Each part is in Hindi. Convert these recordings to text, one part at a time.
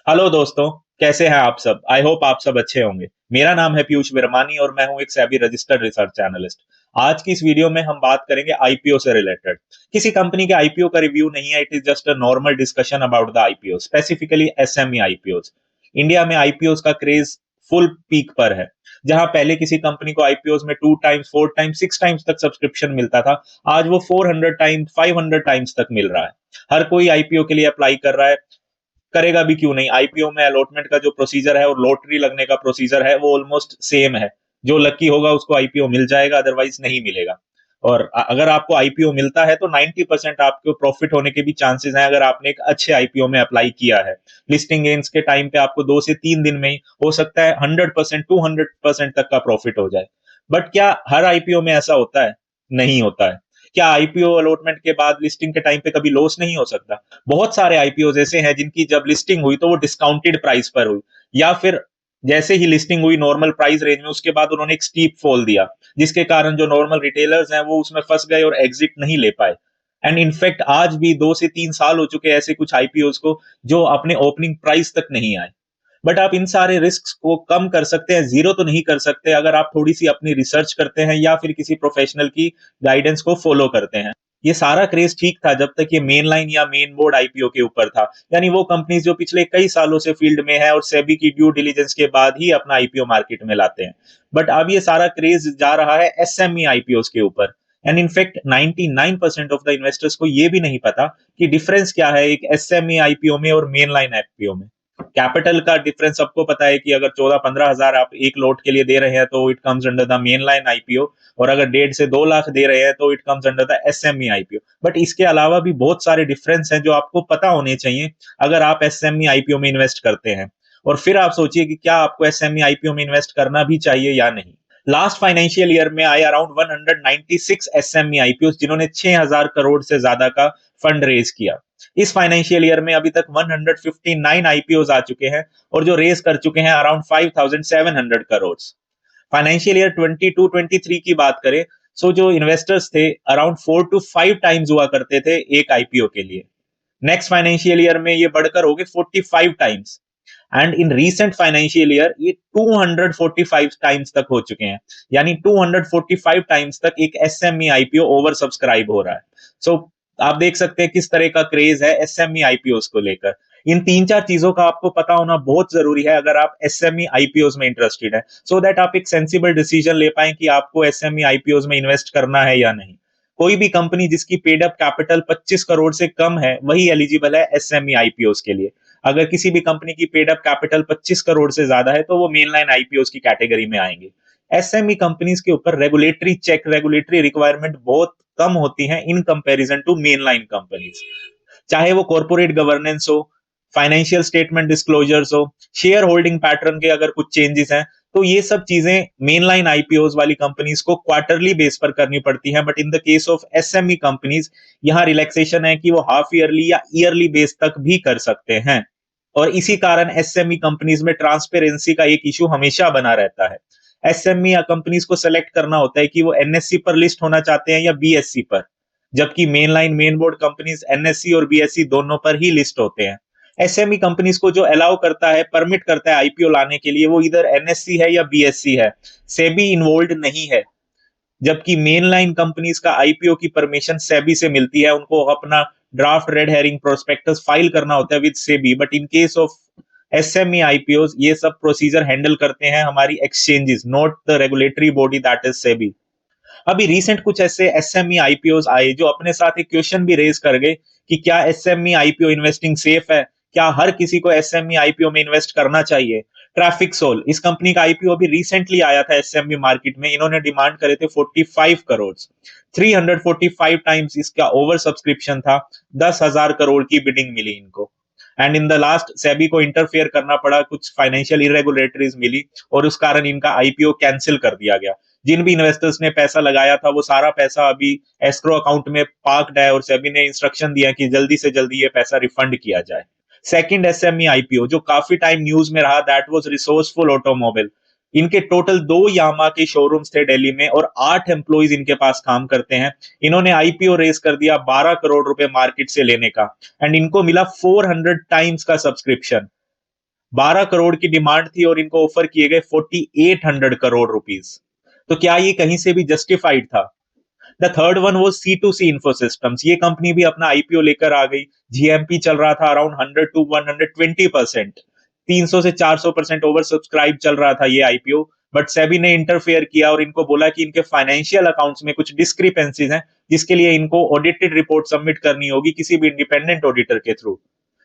हेलो दोस्तों। कैसे हैं आप सब? आई होप आप सब अच्छे होंगे। मेरा नाम है पीयूष विरमानी और मैं हूं एक सेबी रजिस्टर्ड रिसर्च एनालिस्ट। आज की इस वीडियो में हम बात करेंगे आईपीओ से रिलेटेड। किसी कंपनी के आईपीओ का रिव्यू नहीं है, it is just a normal discussion about the IPO, specifically SME IPO. India में आईपीओ का क्रेज फुल पीक पर है। जहां पहले किसी कंपनी को आईपीओ में 2 टाइम्स 4 टाइम्स 6 टाइम्स तक सब्सक्रिप्शन मिलता था, आज वो 400 टाइम्स 500 टाइम्स तक मिल रहा है। हर कोई आईपीओ के लिए अप्लाई कर रहा है, करेगा भी क्यों नहीं। आईपीओ में अलॉटमेंट का जो प्रोसीजर है और लॉटरी लगने का प्रोसीजर है वो ऑलमोस्ट सेम है। जो लकी होगा उसको आईपीओ मिल जाएगा, अदरवाइज नहीं मिलेगा। और अगर आपको आईपीओ मिलता है तो 90% आपको प्रॉफिट होने के भी चांसेस हैं, अगर आपने एक अच्छे आईपीओ में अप्लाई किया है। लिस्टिंग गेन्स के टाइम पे आपको 2 से 3 दिन में ही हो सकता है 100% 200% तक का प्रॉफिट हो जाए। बट क्या हर आईपीओ में ऐसा होता है? नहीं होता है। क्या आईपीओ अलॉटमेंट के बाद लिस्टिंग के टाइम पे कभी लॉस नहीं हो सकता? बहुत सारे आईपीओ ऐसे हैं जिनकी जब लिस्टिंग हुई तो वो डिस्काउंटेड प्राइस पर हुई, या फिर जैसे ही लिस्टिंग हुई नॉर्मल प्राइस रेंज में, उसके बाद उन्होंने एक स्टीप फॉल दिया, जिसके कारण जो नॉर्मल रिटेलर्स हैं वो उसमें फंस गए और एग्जिट नहीं ले पाए। एंड इनफैक्ट आज भी 2 से 3 साल हो चुके हैं ऐसे कुछ आईपीओ को जो अपने ओपनिंग प्राइस तक नहीं आए। बट आप इन सारे रिस्क को कम कर सकते हैं, जीरो तो नहीं कर सकते, अगर आप थोड़ी सी अपनी रिसर्च करते हैं या फिर किसी प्रोफेशनल की गाइडेंस को फॉलो करते हैं। ये सारा क्रेज ठीक था जब तक ये मेन लाइन या मेन बोर्ड आईपीओ के ऊपर था, यानी वो कंपनीज जो पिछले कई सालों से फील्ड में है और सेबी की ड्यू डिलीजेंस के बाद ही अपना आईपीओ मार्केट में लाते हैं। बट अब ये सारा क्रेज जा रहा है एसएमई आईपीओ के ऊपर। And in fact 99% of the investors को ये भी नहीं पता कि डिफरेंस क्या है एक एसएमई आईपीओ में और मेन लाइन आईपीओ में। कैपिटल का डिफरेंस सबको पता है कि अगर 14-15 हजार आप एक लोट के लिए दे रहे हैं तो it comes under the main line IPO, और अगर 1.5 से 2 लाख दे रहे हैं तो it comes under the SME IPO. But इसके अलावा भी बहुत सारे डिफरेंस हैं जो आपको पता होने चाहिए अगर आप एसएमई आईपीओ में इन्वेस्ट करते हैं। और फिर आप सोचिए कि क्या आपको एसएमई आईपीओ में इन्वेस्ट करना भी चाहिए या नहीं। लास्ट फाइनेंशियल ईयर में आए अराउंड 196 एसएमई आईपीओ जिन्होंने 6000 करोड़ से ज्यादा का फंड रेज किया। इस फाइनेंशियल ईयर में अभी तक 159 आईपीओ आ चुके हैं और जो रेज कर चुके हैं अराउंड 5700 करोड़। फाइनेंशियल ईयर 22-23 की बात करें, सो जो इन्वेस्टर्स थे अराउंड 4 to 5 टाइम्स हुआ करते थे एक आईपीओ के लिए। नेक्स्ट फाइनेंशियल ईयर में ये बढ़कर हो गए 45 times. And in recent financial year ये 245 टाइम्स तक हो चुके हैं, यानी 245 टाइम्स तक एक एसएमई आईपीओ ओवर सब्सक्राइब हो रहा है। सो आप देख सकते हैं किस तरह का क्रेज है एसएमई आईपीओ को लेकर। इन 3-4 चीजों का आपको पता होना बहुत जरूरी है अगर आप एसएमई आईपीओ में इंटरेस्टेड है, सो दैट आप एक सेंसिबल डिसीजन ले पाए कि आपको एसएमई आईपीओ में इन्वेस्ट करना है या नहीं। कोई भी कंपनी जिसकी पेड अप कैपिटल 25 करोड़ से कम है वही एलिजिबल है एसएमई आईपीओ के लिए। अगर किसी भी कंपनी की पेड अप कैपिटल 25 करोड़ से ज्यादा है तो वो मेन लाइन आईपीओ की कैटेगरी में आएंगे। एसएमई कंपनीज के ऊपर रेगुलेटरी चेक, रेगुलेटरी रिक्वायरमेंट बहुत कम होती हैं in comparison to main line companies. चाहे वो कॉर्पोरेट गवर्नेंस हो, फाइनेंशियल स्टेटमेंट डिस्क्लोजर्स हो, शेयर होल्डिंग पैटर्न के अगर कुछ चेंजेस हैं, तो ये सब चीजें मेन लाइन आईपीओ वाली कंपनीज को क्वार्टरली बेस पर करनी पड़ती हैं। But in the case of SME companies यहाँ रिलैक्सेशन है कि वो हाफ ईयरली या ईयरली बेस तक भी कर सकते हैं। और इसी कारण एसएमई कंपनीज में ट्रांसपेरेंसी का एक इशू हमेशा बना रहता है। एसएमई कंपनीज को सेलेक्ट करना होता है कि वो एनएससी पर लिस्ट होना चाहते हैं या बीएससी पर, जबकि main line main board companies NSC और बीएससी दोनों पर ही लिस्ट होते हैं। एसएमई कंपनीज को जो अलाउ करता है, परमिट करता है आईपीओ लाने के लिए, वो इधर एनएससी है या बीएससी है, सेबी इन्वॉल्व नहीं है। जबकि मेन लाइन कंपनीज का आईपीओ की परमिशन सेबी से मिलती है, उनको अपना draft red herring prospectus file करना होता है with SEBI. But in case of SME IPO ये सब प्रोसीजर हैंडल करते हैं हमारी exchanges, not the regulatory body that is SEBI. अभी रिसेंट कुछ ऐसे एसएमई आईपीओ आए जो अपने साथ एक क्वेश्चन भी रेज कर गए कि क्या एसएमई आईपीओ इन्वेस्टिंग सेफ है, क्या हर किसी को एसएमई आईपीओ में इन्वेस्ट करना चाहिए। ट्रैफिक सोल इस कंपनी का आईपीओ अभी रिसेंटली आया था एसएमई मार्केट में, इन्होंने डिमांड करे थे 45 करोड़। 345 टाइम्स इसका ओवर सब्सक्रिप्शन था, 10,000 करोड़ की बिडिंग मिली इनको। And in the last SEBI को इंटरफेयर करना पड़ा, कुछ फाइनेंशियल इरेगुलेटरीज मिली और उस कारण इनका आईपीओ कैंसिल कर दिया गया। जिन भी इन्वेस्टर्स ने पैसा लगाया था वो सारा पैसा अभी एस्क्रो अकाउंट में पार्क्ड है और सेबी ने इंस्ट्रक्शन दिया कि जल्दी से जल्दी ये पैसा रिफंड किया जाए। सेकंड एसएमई आईपीओ जो काफी टाइम न्यूज में रहा, दैट वाज रिसोर्सफुल ऑटोमोबाइल। इनके टोटल 2 यामा के शोरूम्स थे दिल्ली में और 8 एम्प्लॉइज इनके पास काम करते हैं। इन्होंने आईपीओ रेस कर दिया 12 करोड़ रुपए मार्केट से लेने का, एंड इनको मिला 400 टाइम्स का सब्सक्रिप्शन। 12 करोड़ की डिमांड थी और इनको ऑफर किए गए 4800 करोड़ रुपीस। तो क्या ये कहीं से भी जस्टिफाइड था? द थर्ड वन वो C2C इंफोसिस्टम्स। ये कंपनी भी अपना आईपीओ लेकर आ गई। जीएमपी चल रहा था अराउंड 100 to 120%, 300 से 400% ओवर सब्सक्राइब चल रहा था ये आईपीओ। बट सेबी ने इंटरफेयर किया और इनको बोला कि इनके फाइनेंशियल अकाउंट्स में कुछ डिस्क्रिपेंसीज हैं, जिसके लिए इनको ऑडिटेड रिपोर्ट सबमिट करनी होगी किसी भी इंडिपेंडेंट ऑडिटर के थ्रू।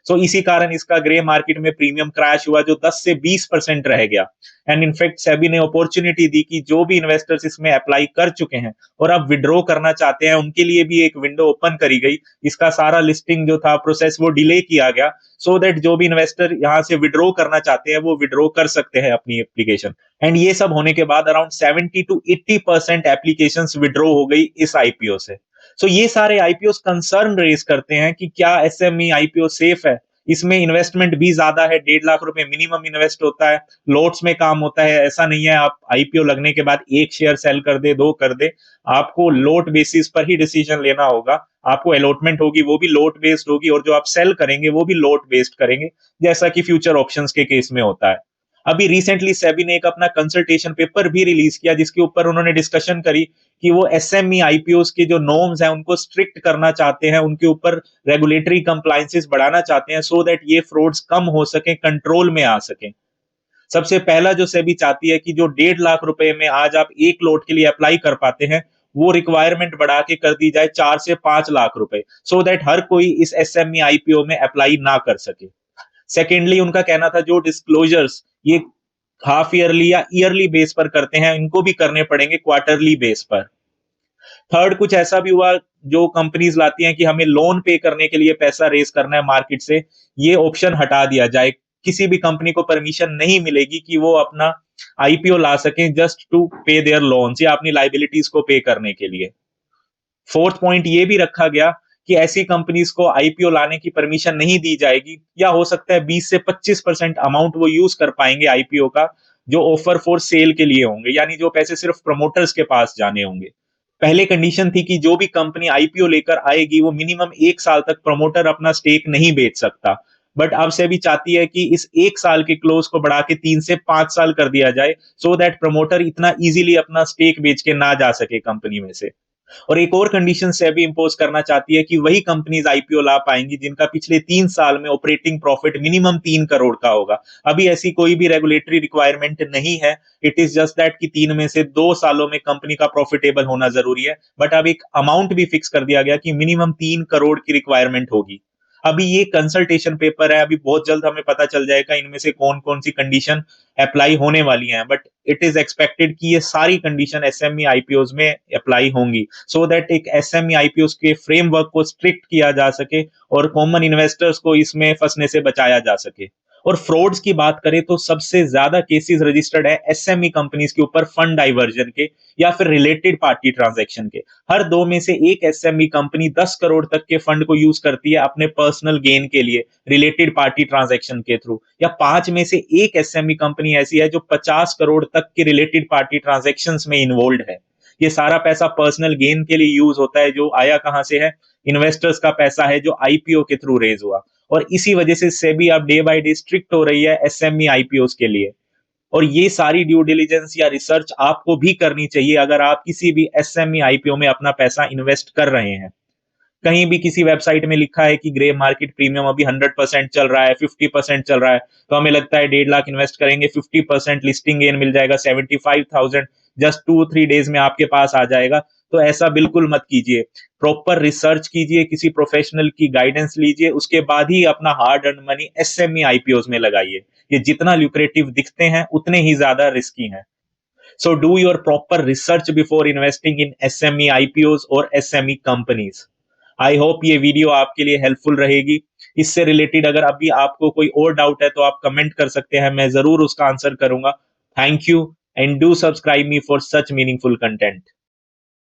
सो इसी कारण इसका ग्रे मार्केट में प्रीमियम क्रैश हुआ, जो 10 से 20% रह गया। एंड इनफैक्ट सेबी ने अपॉर्चुनिटी दी कि जो भी इन्वेस्टर्स इसमें अप्लाई कर चुके हैं और अब विड्रॉ करना चाहते हैं, उनके लिए भी एक विंडो ओपन करी गई। इसका सारा लिस्टिंग जो था प्रोसेस वो डिले किया गया, सो दैट जो भी इन्वेस्टर यहाँ से विड्रॉ करना चाहते हैं वो विड्रॉ कर सकते हैं अपनी एप्लीकेशन। एंड ये सब होने के बाद अराउंड 70 to 80% एप्लीकेशन विड्रॉ हो गई इस आईपीओ से। सो ये सारे आईपीओ कंसर्न रेज करते हैं कि क्या एसएमई आईपीओ सेफ है। इसमें इन्वेस्टमेंट भी ज्यादा है, 1.5 लाख रुपए मिनिमम इन्वेस्ट होता है, लोट्स में काम होता है। ऐसा नहीं है आप आईपीओ लगने के बाद एक शेयर सेल कर दे, दो कर दे। आपको लोट बेसिस पर ही डिसीजन लेना होगा। आपको अलॉटमेंट होगी वो भी लोट बेस्ड होगी, और जो आप सेल करेंगे वो भी लोट बेस्ड करेंगे, जैसा कि फ्यूचर ऑप्शंस के केस में होता है। अभी रिसेंटली सेबी ने एक अपना कंसल्टेशन पेपर भी रिलीज किया, जिसके ऊपर उन्होंने डिस्कशन करी कि वो एसएमई आईपीओ के जो नॉर्म्स हैं उनको स्ट्रिक्ट करना चाहते हैं, उनके ऊपर रेगुलेटरी कंप्लायंसेस बढ़ाना चाहते हैं, सो दैट ये फ्रॉड्स कम हो सके, कंट्रोल में आ सके। सबसे पहला जो सेबी चाहती है कि जो 1.5 लाख रुपए में आज आप एक लोट के लिए अप्लाई कर पाते हैं, वो रिक्वायरमेंट बढ़ा के कर दी जाए 4 से 5 लाख रुपए, सो दैट हर कोई इस एसएमई आईपीओ में अप्लाई ना कर सके। सेकेंडली उनका कहना था जो डिस्क्लोजर्स ये हाफ ईयरली या ईयरली बेस पर करते हैं, इनको भी करने पड़ेंगे क्वार्टरली बेस पर। थर्ड कुछ ऐसा भी हुआ, जो कंपनीज लाती हैं कि हमें लोन पे करने के लिए पैसा रेज करना है मार्केट से, ये ऑप्शन हटा दिया जाए। किसी भी कंपनी को परमिशन नहीं मिलेगी कि वो अपना आईपीओ ला सकें जस्ट टू पे देयर लोन्स या अपनी लाइबिलिटीज को पे करने के लिए। फोर्थ पॉइंट ये भी रखा गया कि ऐसी कंपनीज को आईपीओ लाने की परमिशन नहीं दी जाएगी, या हो सकता है 20 से 25% अमाउंट वो यूज कर पाएंगे आईपीओ का, जो ऑफर फॉर सेल के लिए होंगे, यानी जो पैसे सिर्फ प्रमोटर्स के पास जाने होंगे। पहले कंडीशन थी कि जो भी कंपनी आईपीओ लेकर आएगी वो मिनिमम 1 साल तक प्रमोटर अपना स्टेक नहीं बेच सकता। बट अब से भी चाहती है कि इस 1 साल के क्लोज को बढ़ा के 3 से 5 साल कर दिया जाए, सो दैट प्रमोटर इतना इजीली अपना स्टेक बेच के ना जा सके कंपनी में से। और एक और कंडीशन सेबी इंपोज करना चाहती है कि वही कंपनीज आईपीओ ला पाएंगी जिनका पिछले 3 साल में ऑपरेटिंग प्रॉफिट मिनिमम 3 करोड़ का होगा। अभी ऐसी कोई भी रेगुलेटरी रिक्वायरमेंट नहीं है। इट इज जस्ट दैट कि 3 में से 2 सालों में कंपनी का प्रॉफिटेबल होना जरूरी है। बट अब एक अमाउंट भी फिक्स कर दिया गया कि मिनिमम 3 करोड़ की रिक्वायरमेंट होगी। अभी ये कंसल्टेशन पेपर है, अभी बहुत जल्द हमें पता चल जाएगा इनमें से कौन कौन सी कंडीशन अप्लाई होने वाली हैं। बट इट इज एक्सपेक्टेड कि ये सारी कंडीशन एसएमई आईपीओज में अप्लाई होंगी, सो दैट एक एसएमई आईपीओज के फ्रेमवर्क को स्ट्रिक्ट किया जा सके और कॉमन इन्वेस्टर्स को इसमें फंसने से बचाया जा सके। और फ्रॉड्स की बात करें तो सबसे ज्यादा केसेस रजिस्टर्ड है एसएमई कंपनीज के ऊपर, फंड डाइवर्जन के या फिर रिलेटेड पार्टी ट्रांजैक्शन के। हर 2 में से एक एसएमई कंपनी 10 करोड़ तक के फंड को यूज करती है अपने पर्सनल गेन के लिए, रिलेटेड पार्टी ट्रांजैक्शन के थ्रू। या 5 में से एक एसएमई कंपनी ऐसी है जो 50 करोड़ तक के रिलेटेड पार्टी ट्रांजैक्शन में इन्वॉल्व है। ये सारा पैसा पर्सनल गेन के लिए यूज होता है, जो आया कहां से है? इन्वेस्टर्स का पैसा है जो आईपीओ के थ्रू रेज हुआ। और इसी वजह से सेबी अब डे बाय डे स्ट्रिक्ट हो रही है एसएमई आईपीओस के लिए। और ये सारी ड्यू डिलिजेंस या रिसर्च आपको भी करनी चाहिए अगर आप किसी भी एसएमई आईपीओ में अपना पैसा इन्वेस्ट कर रहे हैं। कहीं भी किसी वेबसाइट में लिखा है कि ग्रे मार्केट प्रीमियम अभी 100% चल रहा है, 50% चल रहा है, तो हमें लगता है 1.5 लाख इन्वेस्ट करेंगे, 50% लिस्टिंग गेन मिल जाएगा, 75,000 जस्ट 2-3 डेज में आपके पास आ जाएगा। तो ऐसा बिल्कुल मत कीजिए। प्रॉपर रिसर्च कीजिए, किसी प्रोफेशनल की गाइडेंस लीजिए, उसके बाद ही अपना hard earn money SME IPO में लगाइए। ये जितना ल्यूक्रेटिव दिखते हैं उतने ही ज्यादा रिस्की हैं। So do your proper research before investing in SME IPO और एसएमई कंपनीज। आई होप ये वीडियो आपके लिए हेल्पफुल रहेगी। इससे रिलेटेड अगर अभी आपको कोई और डाउट है तो आप कमेंट कर सकते हैं, मैं जरूर उसका आंसर करूंगा। Thank you and do subscribe me for such meaningful content.